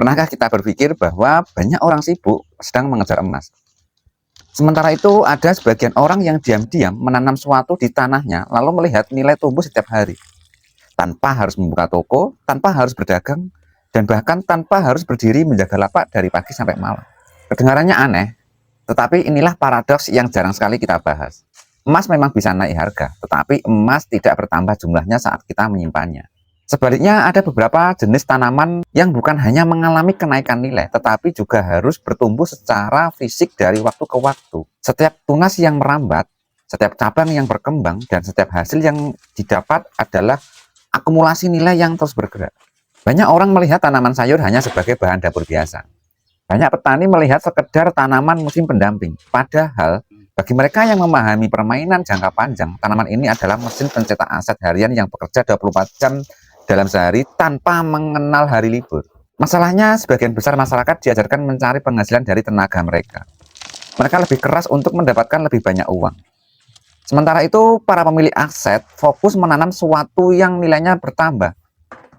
Pernahkah kita berpikir bahwa banyak orang sibuk sedang mengejar emas? Sementara itu ada sebagian orang yang diam-diam menanam sesuatu di tanahnya lalu melihat nilai tumbuh setiap hari. Tanpa harus membuka toko, tanpa harus berdagang, dan bahkan tanpa harus berdiri menjaga lapak dari pagi sampai malam. Kedengarannya aneh, tetapi inilah paradoks yang jarang sekali kita bahas. Emas memang bisa naik harga, tetapi emas tidak bertambah jumlahnya saat kita menyimpannya. Sebaliknya, ada beberapa jenis tanaman yang bukan hanya mengalami kenaikan nilai, tetapi juga harus bertumbuh secara fisik dari waktu ke waktu. Setiap tunas yang merambat, setiap cabang yang berkembang, dan setiap hasil yang didapat adalah akumulasi nilai yang terus bergerak. Banyak orang melihat tanaman sayur hanya sebagai bahan dapur biasa. Banyak petani melihat sekedar tanaman musim pendamping. Padahal, bagi mereka yang memahami permainan jangka panjang, tanaman ini adalah mesin pencetak aset harian yang bekerja 24 jam dalam sehari tanpa mengenal hari libur. Masalahnya, sebagian besar masyarakat diajarkan mencari penghasilan dari tenaga mereka. Mereka lebih keras untuk mendapatkan lebih banyak uang. Sementara itu, para pemilik aset fokus menanam sesuatu yang nilainya bertambah.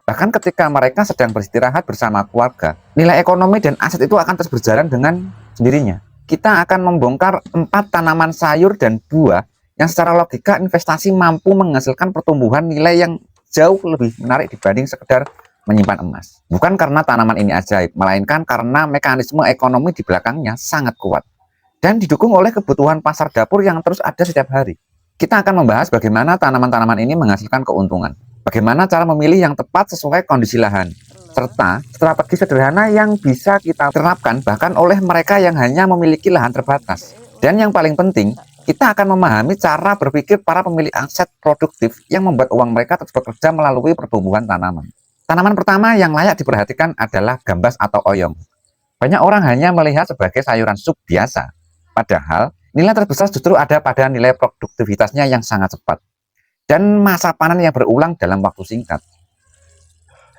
Bahkan ketika mereka sedang beristirahat bersama keluarga, nilai ekonomi dan aset itu akan terus berjalan dengan sendirinya. Kita akan membongkar 4 tanaman sayur dan buah yang secara logika investasi mampu menghasilkan pertumbuhan nilai yang jauh lebih menarik dibanding sekedar menyimpan emas. Bukan karena tanaman ini ajaib, melainkan karena mekanisme ekonomi di belakangnya sangat kuat dan didukung oleh kebutuhan pasar dapur yang terus ada setiap hari. Kita akan membahas bagaimana tanaman-tanaman ini menghasilkan keuntungan, bagaimana cara memilih yang tepat sesuai kondisi lahan, serta strategi sederhana yang bisa kita terapkan bahkan oleh mereka yang hanya memiliki lahan terbatas. Dan yang paling penting, kita akan memahami cara berpikir para pemilik aset produktif yang membuat uang mereka terus bekerja melalui pertumbuhan tanaman. Tanaman pertama yang layak diperhatikan adalah gambas atau oyong. Banyak orang hanya melihat sebagai sayuran sup biasa, padahal nilai terbesar justru ada pada nilai produktivitasnya yang sangat cepat dan masa panen yang berulang dalam waktu singkat.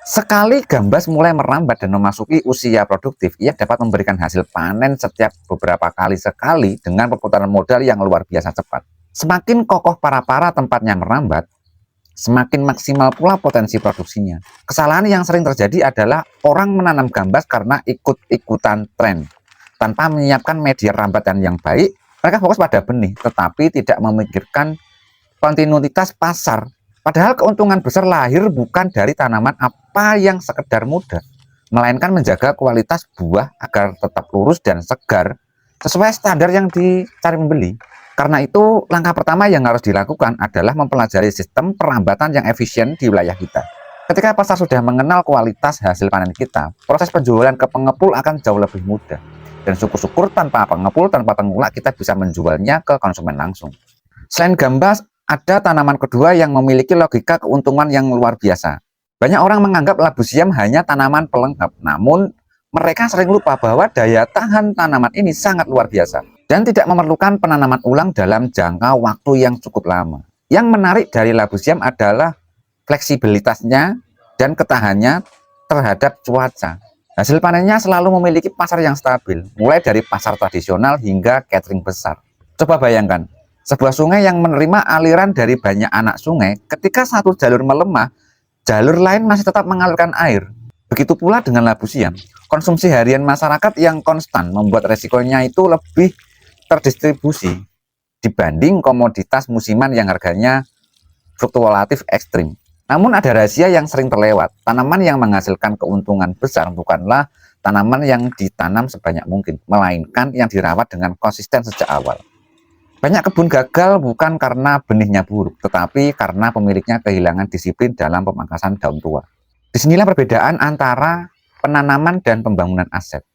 Sekali gambas mulai merambat dan memasuki usia produktif, ia dapat memberikan hasil panen setiap beberapa kali sekali dengan perputaran modal yang luar biasa cepat. Semakin kokoh para tempatnya merambat, semakin maksimal pula potensi produksinya. Kesalahan yang sering terjadi adalah orang menanam gambas karena ikut-ikutan tren. Tanpa menyiapkan media rambatan yang baik, mereka fokus pada benih, tetapi tidak memikirkan kontinuitas pasar. Padahal keuntungan besar lahir bukan dari tanaman apa yang sekedar mudah, melainkan menjaga kualitas buah agar tetap lurus dan segar sesuai standar yang dicari membeli. Karena itu, langkah pertama yang harus dilakukan adalah mempelajari sistem perambatan yang efisien di wilayah kita. Ketika pasar sudah mengenal kualitas hasil panen kita, proses penjualan ke pengepul akan jauh lebih mudah. Dan syukur-syukur tanpa pengepul, tanpa pengulak, kita bisa menjualnya ke konsumen langsung. Selain gambas, ada tanaman kedua yang memiliki logika keuntungan yang luar biasa. Banyak orang menganggap labu siam hanya tanaman pelengkap, namun mereka sering lupa bahwa daya tahan tanaman ini sangat luar biasa dan tidak memerlukan penanaman ulang dalam jangka waktu yang cukup lama. Yang menarik dari labu siam adalah fleksibilitasnya dan ketahannya terhadap cuaca. Hasil panennya selalu memiliki pasar yang stabil, mulai dari pasar tradisional hingga catering besar. Coba bayangkan, sebuah sungai yang menerima aliran dari banyak anak sungai, ketika satu jalur melemah, jalur lain masih tetap mengalirkan air. Begitu pula dengan labu siam. Konsumsi harian masyarakat yang konstan membuat resikonya itu lebih terdistribusi dibanding komoditas musiman yang harganya fluktuatif ekstrim. Namun ada rahasia yang sering terlewat. Tanaman yang menghasilkan keuntungan besar bukanlah tanaman yang ditanam sebanyak mungkin, melainkan yang dirawat dengan konsisten sejak awal. Banyak kebun gagal bukan karena benihnya buruk, tetapi karena pemiliknya kehilangan disiplin dalam pemangkasan daun tua. Disinilah perbedaan antara penanaman dan pembangunan aset.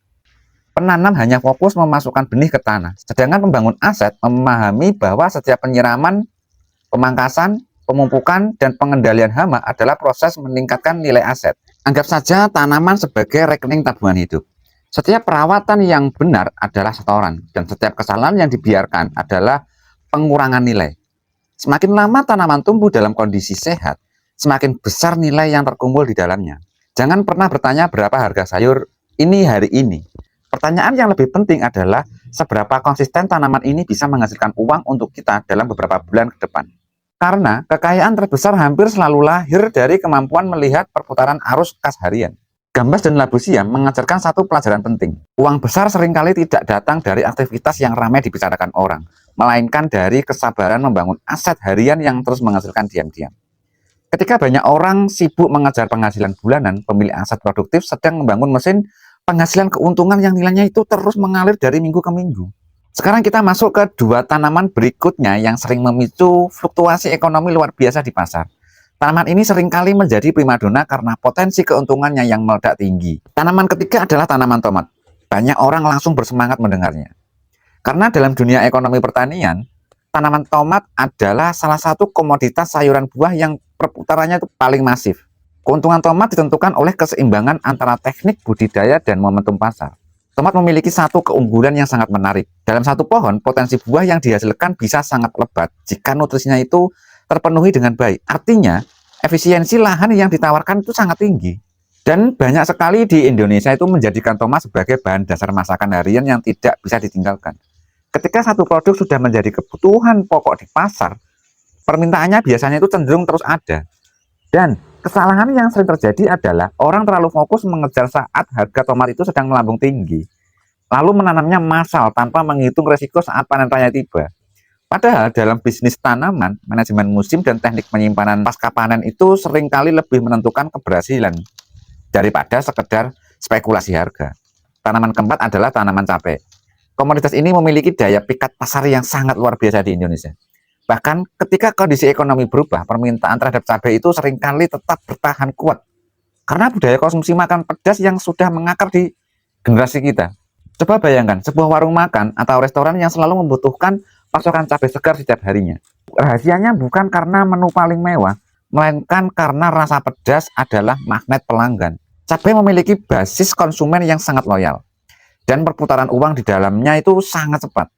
Penanam hanya fokus memasukkan benih ke tanah, sedangkan pembangun aset memahami bahwa setiap penyiraman, pemangkasan, pemupukan, dan pengendalian hama adalah proses meningkatkan nilai aset. Anggap saja tanaman sebagai rekening tabungan hidup. Setiap perawatan yang benar adalah setoran, dan setiap kesalahan yang dibiarkan adalah pengurangan nilai. Semakin lama tanaman tumbuh dalam kondisi sehat, semakin besar nilai yang terkumpul di dalamnya. Jangan pernah bertanya berapa harga sayur ini hari ini. Pertanyaan yang lebih penting adalah seberapa konsisten tanaman ini bisa menghasilkan uang untuk kita dalam beberapa bulan ke depan. Karena kekayaan terbesar hampir selalu lahir dari kemampuan melihat perputaran arus kas harian. Gambas dan Labu Siam mengajarkan satu pelajaran penting. Uang besar seringkali tidak datang dari aktivitas yang ramai dibicarakan orang, melainkan dari kesabaran membangun aset harian yang terus menghasilkan diam-diam. Ketika banyak orang sibuk mengejar penghasilan bulanan, pemilik aset produktif sedang membangun mesin penghasilan keuntungan yang nilainya itu terus mengalir dari minggu ke minggu. Sekarang kita masuk ke dua tanaman berikutnya yang sering memicu fluktuasi ekonomi luar biasa di pasar. Tanaman ini seringkali menjadi primadona karena potensi keuntungannya yang meledak tinggi. Tanaman ketiga adalah tanaman tomat. Banyak orang langsung bersemangat mendengarnya. Karena dalam dunia ekonomi pertanian, tanaman tomat adalah salah satu komoditas sayuran buah yang perputarannya itu paling masif. Keuntungan tomat ditentukan oleh keseimbangan antara teknik budidaya dan momentum pasar. Tomat memiliki satu keunggulan yang sangat menarik. Dalam satu pohon, potensi buah yang dihasilkan bisa sangat lebat jika nutrisinya itu terpenuhi dengan baik. Artinya, efisiensi lahan yang ditawarkan itu sangat tinggi. Dan banyak sekali di Indonesia itu menjadikan tomat sebagai bahan dasar masakan harian yang tidak bisa ditinggalkan. Ketika satu produk sudah menjadi kebutuhan pokok di pasar, permintaannya biasanya itu cenderung terus ada. Dan kesalahan yang sering terjadi adalah orang terlalu fokus mengejar saat harga tomat itu sedang melambung tinggi, lalu menanamnya massal tanpa menghitung resiko saat panen raya tiba. Padahal dalam bisnis tanaman, manajemen musim dan teknik penyimpanan pasca panen itu seringkali lebih menentukan keberhasilan daripada sekedar spekulasi harga. Tanaman keempat adalah tanaman cabai. Komoditas ini memiliki daya pikat pasar yang sangat luar biasa di Indonesia. Bahkan ketika kondisi ekonomi berubah, permintaan terhadap cabai itu seringkali tetap bertahan kuat. Karena budaya konsumsi makan pedas yang sudah mengakar di generasi kita. Coba bayangkan, sebuah warung makan atau restoran yang selalu membutuhkan pasokan cabai segar setiap harinya. Rahasianya bukan karena menu paling mewah, melainkan karena rasa pedas adalah magnet pelanggan. Cabai memiliki basis konsumen yang sangat loyal, dan perputaran uang di dalamnya itu sangat cepat.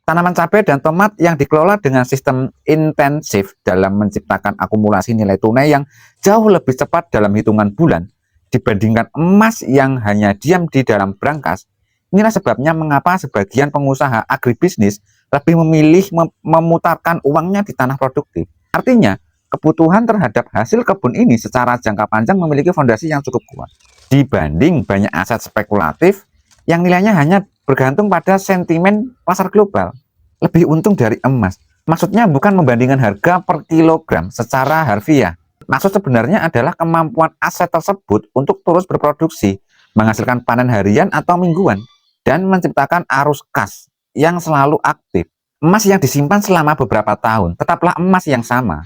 Tanaman cabai dan tomat yang dikelola dengan sistem intensif dalam menciptakan akumulasi nilai tunai yang jauh lebih cepat dalam hitungan bulan dibandingkan emas yang hanya diam di dalam brankas. Inilah sebabnya mengapa sebagian pengusaha agribisnis lebih memilih memutarkan uangnya di tanah produktif. Artinya, kebutuhan terhadap hasil kebun ini secara jangka panjang memiliki fondasi yang cukup kuat. Dibanding banyak aset spekulatif yang nilainya hanya bergantung pada sentimen pasar global. Lebih untung dari emas. Maksudnya bukan membandingkan harga per kilogram secara harfiah. Maksud sebenarnya adalah kemampuan aset tersebut untuk terus berproduksi, menghasilkan panen harian atau mingguan, dan menciptakan arus kas yang selalu aktif. Emas yang disimpan selama beberapa tahun tetaplah emas yang sama,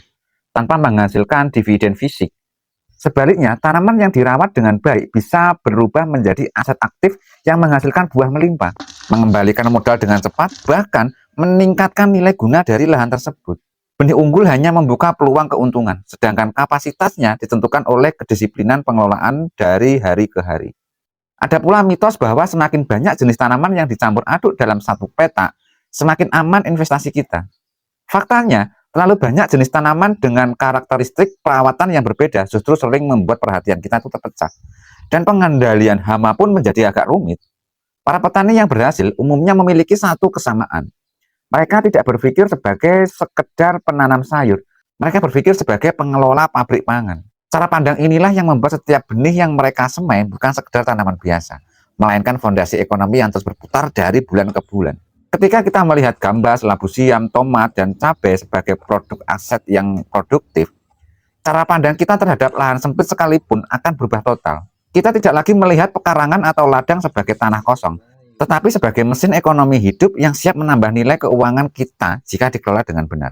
tanpa menghasilkan dividen fisik. Sebaliknya, tanaman yang dirawat dengan baik bisa berubah menjadi aset aktif yang menghasilkan buah melimpah, mengembalikan modal dengan cepat, bahkan meningkatkan nilai guna dari lahan tersebut. Benih unggul hanya membuka peluang keuntungan, sedangkan kapasitasnya ditentukan oleh kedisiplinan pengelolaan dari hari ke hari. Ada pula mitos bahwa semakin banyak jenis tanaman yang dicampur aduk dalam satu petak, semakin aman investasi kita. Faktanya, terlalu banyak jenis tanaman dengan karakteristik perawatan yang berbeda justru sering membuat perhatian kita itu terpecah. Dan pengendalian hama pun menjadi agak rumit. Para petani yang berhasil umumnya memiliki satu kesamaan. Mereka tidak berpikir sebagai sekedar penanam sayur. Mereka berpikir sebagai pengelola pabrik pangan. Cara pandang inilah yang membuat setiap benih yang mereka semai bukan sekedar tanaman biasa, melainkan fondasi ekonomi yang terus berputar dari bulan ke bulan. Ketika kita melihat gambas, labu siam, tomat, dan cabai sebagai produk aset yang produktif, cara pandang kita terhadap lahan sempit sekalipun akan berubah total. Kita tidak lagi melihat pekarangan atau ladang sebagai tanah kosong, tetapi sebagai mesin ekonomi hidup yang siap menambah nilai keuangan kita jika dikelola dengan benar.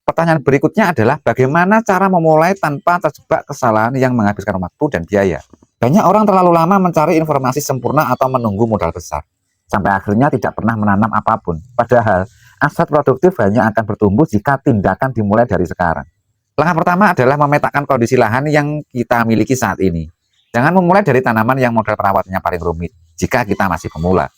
Pertanyaan berikutnya adalah bagaimana cara memulai tanpa terjebak kesalahan yang menghabiskan waktu dan biaya. Banyak orang terlalu lama mencari informasi sempurna atau menunggu modal besar, sampai akhirnya tidak pernah menanam apapun. Padahal, aset produktif hanya akan bertumbuh jika tindakan dimulai dari sekarang. Langkah pertama adalah memetakan kondisi lahan yang kita miliki saat ini. Jangan memulai dari tanaman yang modal perawatannya paling rumit, jika kita masih pemula.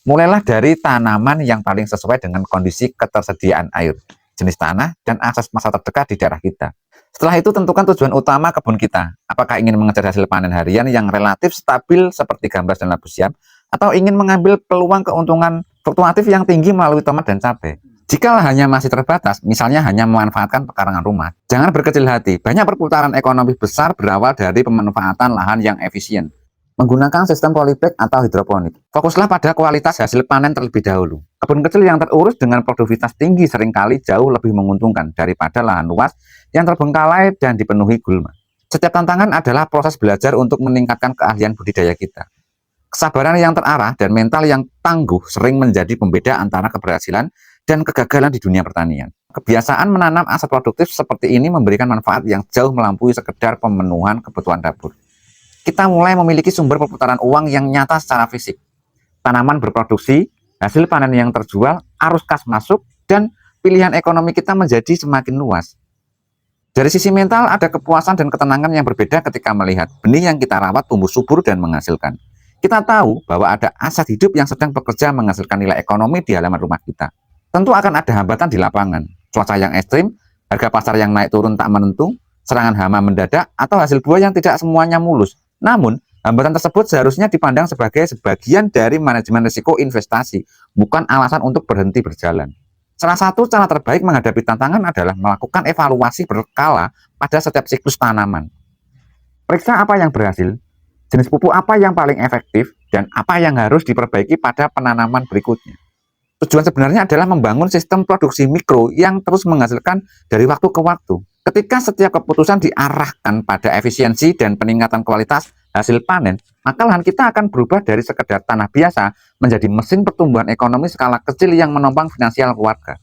Mulailah dari tanaman yang paling sesuai dengan kondisi ketersediaan air, jenis tanah, dan akses pasar terdekat di daerah kita. Setelah itu tentukan tujuan utama kebun kita. Apakah ingin mengejar hasil panen harian yang relatif stabil seperti gambas dan labu siam, atau ingin mengambil peluang keuntungan fluktuatif yang tinggi melalui tomat dan cabai. Jika lahannya masih terbatas, misalnya hanya memanfaatkan pekarangan rumah, jangan berkecil hati. Banyak perputaran ekonomi besar berawal dari pemanfaatan lahan yang efisien. menggunakan sistem polybag atau hidroponik. Fokuslah pada kualitas hasil panen terlebih dahulu. Kebun kecil yang terurus dengan produktivitas tinggi seringkali jauh lebih menguntungkan daripada lahan luas yang terbengkalai dan dipenuhi gulma. Setiap tantangan adalah proses belajar untuk meningkatkan keahlian budidaya kita. Kesabaran yang terarah dan mental yang tangguh sering menjadi pembeda antara keberhasilan dan kegagalan di dunia pertanian. Kebiasaan menanam aset produktif seperti ini memberikan manfaat yang jauh melampaui sekedar pemenuhan kebutuhan dapur. Kita mulai memiliki sumber perputaran uang yang nyata secara fisik. Tanaman berproduksi, hasil panen yang terjual, arus kas masuk, dan pilihan ekonomi kita menjadi semakin luas. Dari sisi mental, ada kepuasan dan ketenangan yang berbeda ketika melihat benih yang kita rawat tumbuh subur dan menghasilkan. Kita tahu bahwa ada aset hidup yang sedang bekerja menghasilkan nilai ekonomi di halaman rumah kita. Tentu akan ada hambatan di lapangan, cuaca yang ekstrim, harga pasar yang naik turun tak menentu, serangan hama mendadak, atau hasil buah yang tidak semuanya mulus. Namun, hambatan tersebut seharusnya dipandang sebagai sebagian dari manajemen risiko investasi, bukan alasan untuk berhenti berjalan. Salah satu cara terbaik menghadapi tantangan adalah melakukan evaluasi berkala pada setiap siklus tanaman. Periksa apa yang berhasil, jenis pupuk apa yang paling efektif, dan apa yang harus diperbaiki pada penanaman berikutnya. Tujuan sebenarnya adalah membangun sistem produksi mikro yang terus menghasilkan dari waktu ke waktu. Ketika setiap keputusan diarahkan pada efisiensi dan peningkatan kualitas hasil panen, maka lahan kita akan berubah dari sekedar tanah biasa menjadi mesin pertumbuhan ekonomi skala kecil yang menopang finansial keluarga.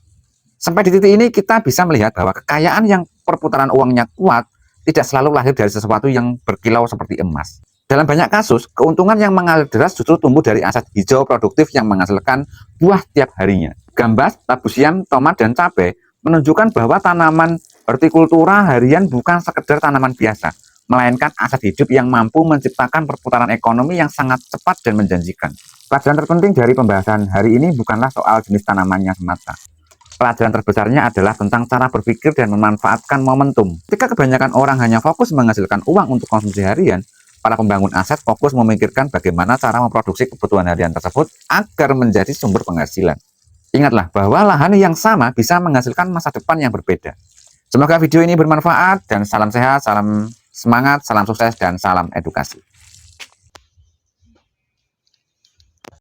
Sampai di titik ini kita bisa melihat bahwa kekayaan yang perputaran uangnya kuat tidak selalu lahir dari sesuatu yang berkilau seperti emas. Dalam banyak kasus, keuntungan yang mengalir deras justru tumbuh dari aset hijau produktif yang menghasilkan buah tiap harinya. Gambas, tabu siam, tomat, dan cabai menunjukkan bahwa tanaman hortikultura harian bukan sekedar tanaman biasa, melainkan aset hidup yang mampu menciptakan perputaran ekonomi yang sangat cepat dan menjanjikan. Pelajaran terpenting dari pembahasan hari ini bukanlah soal jenis tanamannya semata. Pelajaran terbesarnya adalah tentang cara berpikir dan memanfaatkan momentum. Ketika kebanyakan orang hanya fokus menghasilkan uang untuk konsumsi harian, para pembangun aset fokus memikirkan bagaimana cara memproduksi kebutuhan harian tersebut agar menjadi sumber penghasilan. Ingatlah bahwa lahan yang sama bisa menghasilkan masa depan yang berbeda. Semoga video ini bermanfaat dan salam sehat, salam semangat, salam sukses, dan salam edukasi.